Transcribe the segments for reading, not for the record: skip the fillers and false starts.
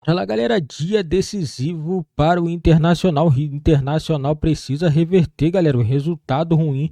Fala galera, dia decisivo para o Internacional. O Internacional precisa reverter, galera, o resultado ruim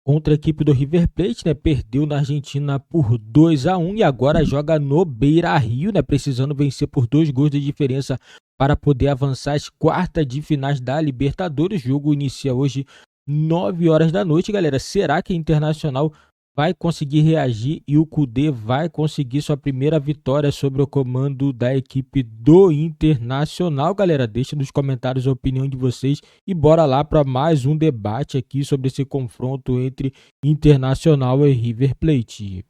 contra a equipe do River Plate, né? Perdeu na Argentina por 2-1 e agora joga no Beira-Rio, né? Precisando vencer por 2 gols de diferença para poder avançar às quartas de finais da Libertadores. O jogo inicia hoje 9 horas da noite, galera. Será que o Internacional vai conseguir reagir e o Kudê vai conseguir sua primeira vitória sobre o comando da equipe do Internacional? Galera, deixa nos comentários a opinião de vocês e bora lá para mais um debate aqui sobre esse confronto entre Internacional e River Plate.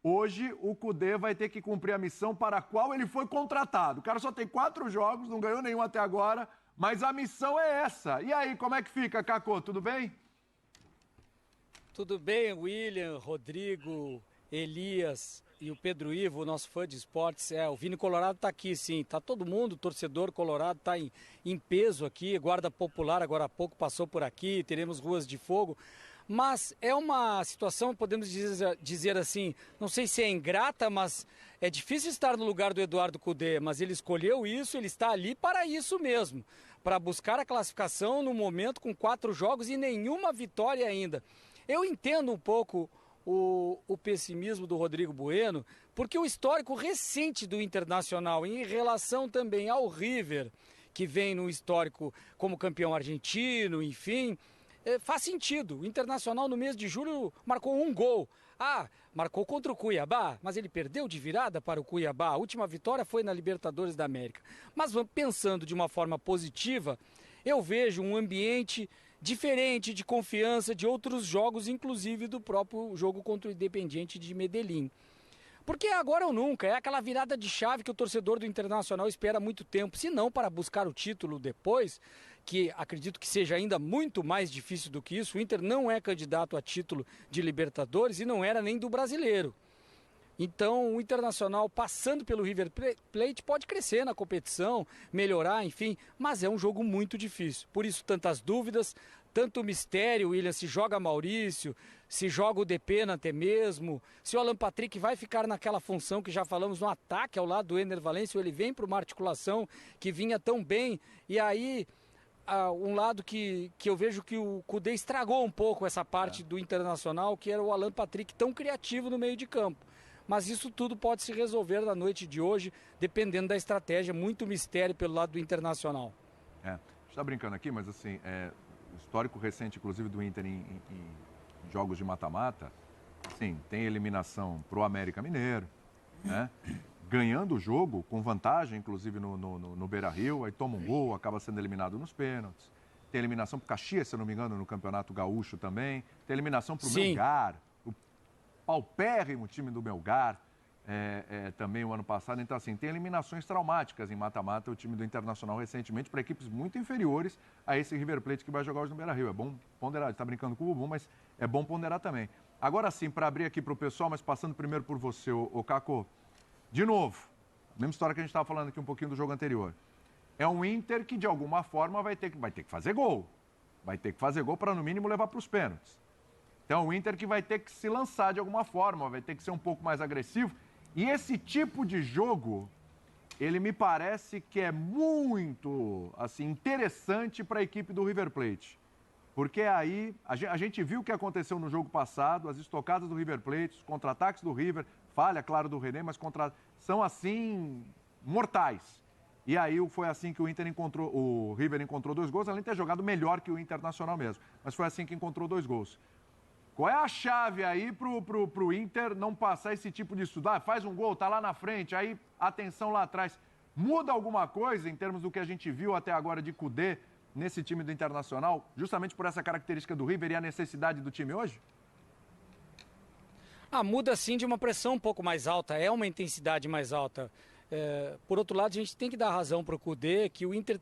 Hoje, o Kudê vai ter que cumprir a missão para a qual ele foi contratado. O cara só tem 4 jogos, não ganhou nenhum até agora, mas a missão é essa. E aí, como é que fica, Cacô? Tudo bem? Tudo bem, William, Rodrigo, Elias e o Pedro Ivo, nosso fã de esportes. O Vini Colorado tá aqui, sim. Tá todo mundo, torcedor colorado, tá em peso aqui. Guarda Popular agora há pouco passou por aqui, teremos ruas de fogo. Mas é uma situação, podemos dizer assim, não sei se é ingrata, mas é difícil estar no lugar do Eduardo Kudê, mas ele escolheu isso, ele está ali para isso mesmo, para buscar a classificação no momento com 4 jogos e nenhuma vitória ainda. Eu entendo um pouco o pessimismo do Rodrigo Bueno, porque o histórico recente do Internacional em relação também ao River, que vem no histórico como campeão argentino, enfim, faz sentido. O Internacional no mês de julho marcou 1 gol. Marcou contra o Cuiabá, mas ele perdeu de virada para o Cuiabá. A última vitória foi na Libertadores da América. Mas pensando de uma forma positiva, eu vejo um ambiente diferente de confiança de outros jogos, inclusive do próprio jogo contra o Independiente de Medellín. Porque agora ou nunca, é aquela virada de chave que o torcedor do Internacional espera há muito tempo, se não para buscar o título depois, que acredito que seja ainda muito mais difícil do que isso. O Inter não é candidato a título de Libertadores e não era nem do Brasileiro. Então, o Internacional, passando pelo River Plate, pode crescer na competição, melhorar, enfim, mas é um jogo muito difícil. Por isso, tantas dúvidas, tanto mistério, William, se joga Maurício, se joga o Depena até mesmo, se o Alan Patrick vai ficar naquela função que já falamos no ataque ao lado do Ener Valencia, ou ele vem para uma articulação que vinha tão bem, e aí um lado que eu vejo que o Kudê estragou um pouco essa parte do Internacional, que era o Alan Patrick tão criativo no meio de campo. Mas isso tudo pode se resolver na noite de hoje, dependendo da estratégia. Muito mistério pelo lado do Internacional. A gente está brincando aqui, mas assim, o histórico recente, inclusive, do Inter em jogos de mata-mata, sim, tem eliminação pro América Mineiro, né? Ganhando o jogo, com vantagem, inclusive, no Beira-Rio, aí toma um gol, acaba sendo eliminado nos pênaltis. Tem eliminação pro Caxias, se eu não me engano, no Campeonato Gaúcho também. Tem eliminação pro Melgar, paupérrimo time do Melgar, também o ano passado. Então, assim, tem eliminações traumáticas em mata-mata o time do Internacional recentemente para equipes muito inferiores a esse River Plate que vai jogar hoje no Beira-Rio. É bom ponderar, está brincando com o Bubu, mas é bom ponderar também. Agora sim, para abrir aqui para o pessoal, mas passando primeiro por você, o Cacô, de novo, mesma história que a gente estava falando aqui um pouquinho do jogo anterior. É um Inter que, de alguma forma, vai ter que fazer gol. Vai ter que fazer gol para, no mínimo, levar para os pênaltis. Então, o Inter que vai ter que se lançar de alguma forma, vai ter que ser um pouco mais agressivo. E esse tipo de jogo, ele me parece que é muito, assim, interessante para a equipe do River Plate. Porque aí, a gente viu o que aconteceu no jogo passado, as estocadas do River Plate, os contra-ataques do River, falha, claro, do René, mas são, assim, mortais. E aí foi assim que o River encontrou 2 gols, além de ter jogado melhor que o Internacional mesmo. Mas foi assim que encontrou 2 gols. Qual é a chave aí pro Inter não passar esse tipo de estudo? Faz um gol, tá lá na frente, aí atenção lá atrás. Muda alguma coisa em termos do que a gente viu até agora de Kudê nesse time do Internacional, justamente por essa característica do River e a necessidade do time hoje? Muda sim de uma pressão um pouco mais alta, é uma intensidade mais alta. Por outro lado, a gente tem que dar razão para o Kudê, que o Inter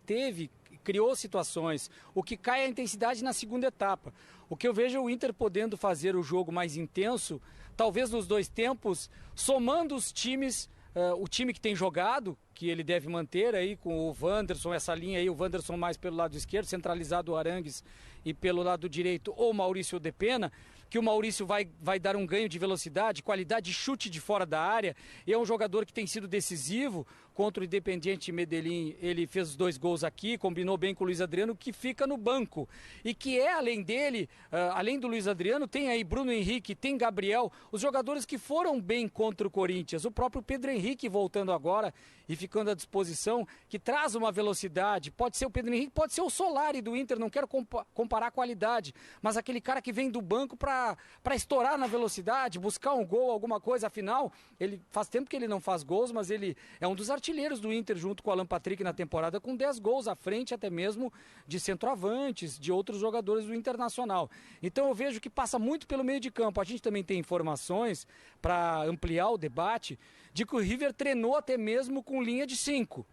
criou situações. O que cai é a intensidade na segunda etapa. O que eu vejo é o Inter podendo fazer o jogo mais intenso, talvez nos 2 tempos, somando os times, o time que tem jogado, que ele deve manter aí com o Wanderson, essa linha aí, o Wanderson mais pelo lado esquerdo, centralizado o Arangues, e pelo lado direito o Maurício Depena, que o Maurício vai dar um ganho de velocidade, qualidade de chute de fora da área, e é um jogador que tem sido decisivo contra o Independiente Medellín. Ele fez os 2 gols aqui, combinou bem com o Luiz Adriano, que fica no banco, e que além dele, além do Luiz Adriano, tem aí Bruno Henrique, tem Gabriel, os jogadores que foram bem contra o Corinthians, o próprio Pedro Henrique voltando agora e ficando à disposição, que traz uma velocidade, pode ser o Pedro Henrique, pode ser o Solari do Inter, não quero comparar a qualidade, mas aquele cara que vem do banco para estourar na velocidade, buscar um gol, alguma coisa, afinal, ele faz tempo que ele não faz gols, mas ele é um dos artilheiros do Inter, junto com o Alan Patrick na temporada, com 10 gols à frente, até mesmo de centroavantes, de outros jogadores do Internacional. Então eu vejo que passa muito pelo meio de campo. A gente também tem informações para ampliar o debate de que o River treinou até mesmo com linha de 5.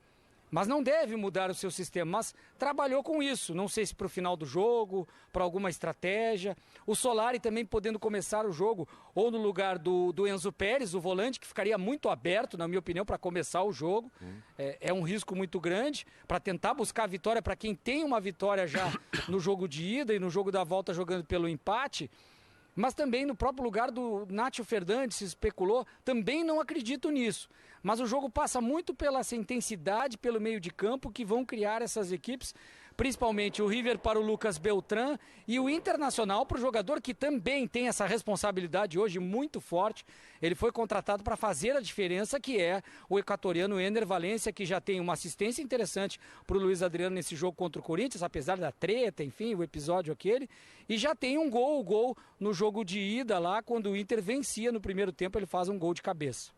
Mas não deve mudar o seu sistema, mas trabalhou com isso, não sei se para o final do jogo, para alguma estratégia. O Solari também podendo começar o jogo, ou no lugar do Enzo Pérez, o volante, que ficaria muito aberto, na minha opinião, para começar o jogo. É um risco muito grande para tentar buscar a vitória, para quem tem uma vitória já no jogo de ida e no jogo da volta jogando pelo empate. Mas também no próprio lugar do Nátio Fernandes, se especulou, também não acredito nisso. Mas o jogo passa muito pela essa intensidade, pelo meio de campo, que vão criar essas equipes, principalmente o River para o Lucas Beltrán e o Internacional para o jogador que também tem essa responsabilidade hoje muito forte. Ele foi contratado para fazer a diferença, que é o equatoriano Ener Valencia, que já tem uma assistência interessante para o Luiz Adriano nesse jogo contra o Corinthians, apesar da treta, enfim, o episódio aquele, e já tem um gol no jogo de ida lá, quando o Inter vencia no primeiro tempo, ele faz um gol de cabeça.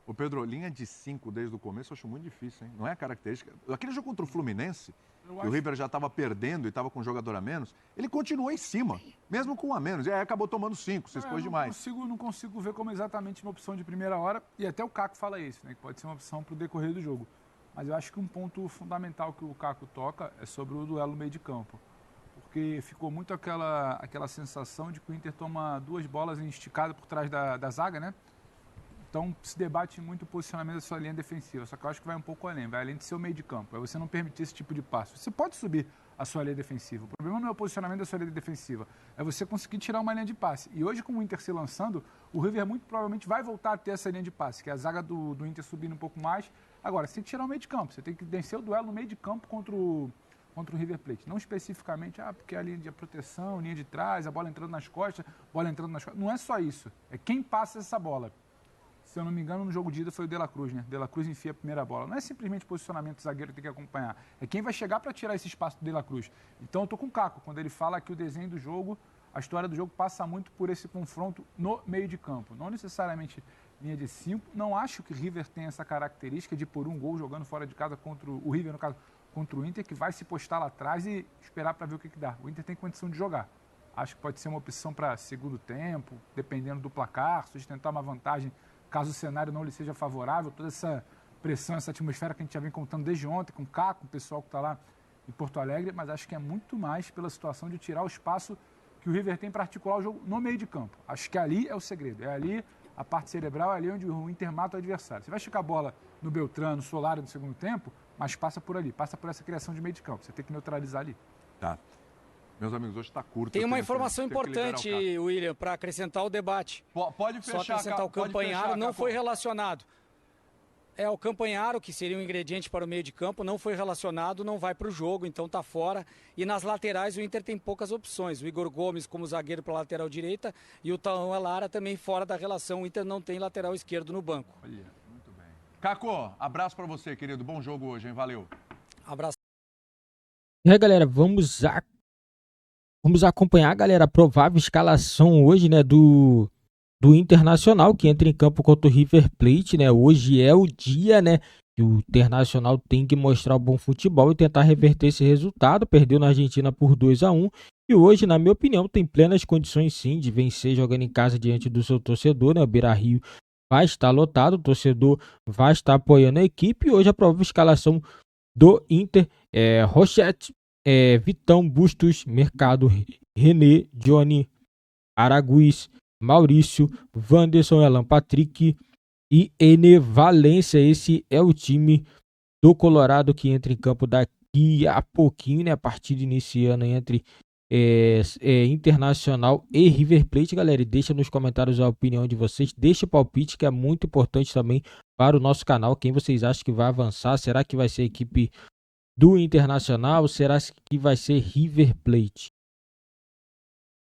Ô Pedro, linha de 5 desde o começo eu acho muito difícil, hein? Não é a característica. Aquele jogo contra o Fluminense, que o River já estava perdendo e estava com um jogador a menos, ele continuou em cima, mesmo com um a menos. E aí acabou tomando 5, se expôs demais. Não consigo ver como exatamente uma opção de primeira hora, e até o Caco fala isso, né? Que pode ser uma opção para o decorrer do jogo. Mas eu acho que um ponto fundamental que o Caco toca é sobre o duelo no meio de campo. Porque ficou muito aquela sensação de que o Inter toma 2 bolas esticadas por trás da zaga, né? Então, se debate muito o posicionamento da sua linha defensiva. Só que eu acho que vai um pouco além. Vai além de ser o meio de campo. É você não permitir esse tipo de passo. Você pode subir a sua linha defensiva. O problema não é o posicionamento da sua linha defensiva. É você conseguir tirar uma linha de passe. E hoje, com o Inter se lançando, o River muito provavelmente vai voltar a ter essa linha de passe, que é a zaga do Inter subindo um pouco mais. Agora, você tem que tirar o meio de campo. Você tem que vencer o duelo no meio de campo contra o River Plate. Não especificamente, porque é a linha de proteção, linha de trás, a bola entrando nas costas, bola entrando nas costas. Não é só isso. É quem passa essa bola. Se eu não me engano, no jogo de ida foi o De La Cruz, né? De La Cruz enfia a primeira bola. Não é simplesmente posicionamento do zagueiro que tem que acompanhar. É quem vai chegar para tirar esse espaço do De La Cruz. Então eu tô com o Caco, quando ele fala que o desenho do jogo, a história do jogo passa muito por esse confronto no meio de campo. Não necessariamente linha de 5. Não acho que o River tem essa característica de por um gol jogando fora de casa contra o River, no caso, contra o Inter, que vai se postar lá atrás e esperar para ver o que dá. O Inter tem condição de jogar. Acho que pode ser uma opção para segundo tempo, dependendo do placar, sustentar uma vantagem caso o cenário não lhe seja favorável, toda essa pressão, essa atmosfera que a gente já vem contando desde ontem, com o Caco, com o pessoal que está lá em Porto Alegre, mas acho que é muito mais pela situação de tirar o espaço que o River tem para articular o jogo no meio de campo. Acho que ali é o segredo, é ali a parte cerebral, é ali onde o Inter mata o adversário. Você vai esticar a bola no Beltrán, no Solari no segundo tempo, mas passa por ali, passa por essa criação de meio de campo. Você tem que neutralizar ali. Tá. Meus amigos, hoje está curto. Tem uma informação importante, William, para acrescentar o debate. Pode fechar. Só acrescentar, o Campanharo não foi relacionado. O Campanharo, que seria um ingrediente para o meio de campo, não foi relacionado, não vai para o jogo, então está fora. E nas laterais o Inter tem poucas opções. O Igor Gomes como zagueiro para a lateral direita e o Taão Elara também fora da relação. O Inter não tem lateral esquerdo no banco. Olha, muito bem. Caco, abraço para você, querido. Bom jogo hoje, hein? Valeu. Abraço. E aí, galera, vamos acompanhar, galera, a provável escalação hoje, né, do Internacional, que entra em campo contra o River Plate, né? Hoje é o dia, né, que o Internacional tem que mostrar o bom futebol e tentar reverter esse resultado. Perdeu na Argentina por 2-1 e hoje, na minha opinião, tem plenas condições sim de vencer jogando em casa diante do seu torcedor, né? O Beira-Rio vai estar lotado, o torcedor vai estar apoiando a equipe. E hoje a provável escalação do Inter é Rochette, Vitão, Bustos, Mercado, René, Johnny, Araguiz, Maurício, Wanderson, Alan Patrick, e Ené Valencia. Esse é o time do Colorado que entra em campo daqui a pouquinho, né? A partida iniciando entre Internacional e River Plate, galera. E deixa nos comentários a opinião de vocês. Deixa o palpite, que é muito importante também para o nosso canal. Quem vocês acham que vai avançar? Será que vai ser a equipe do Internacional ou será que vai ser River Plate?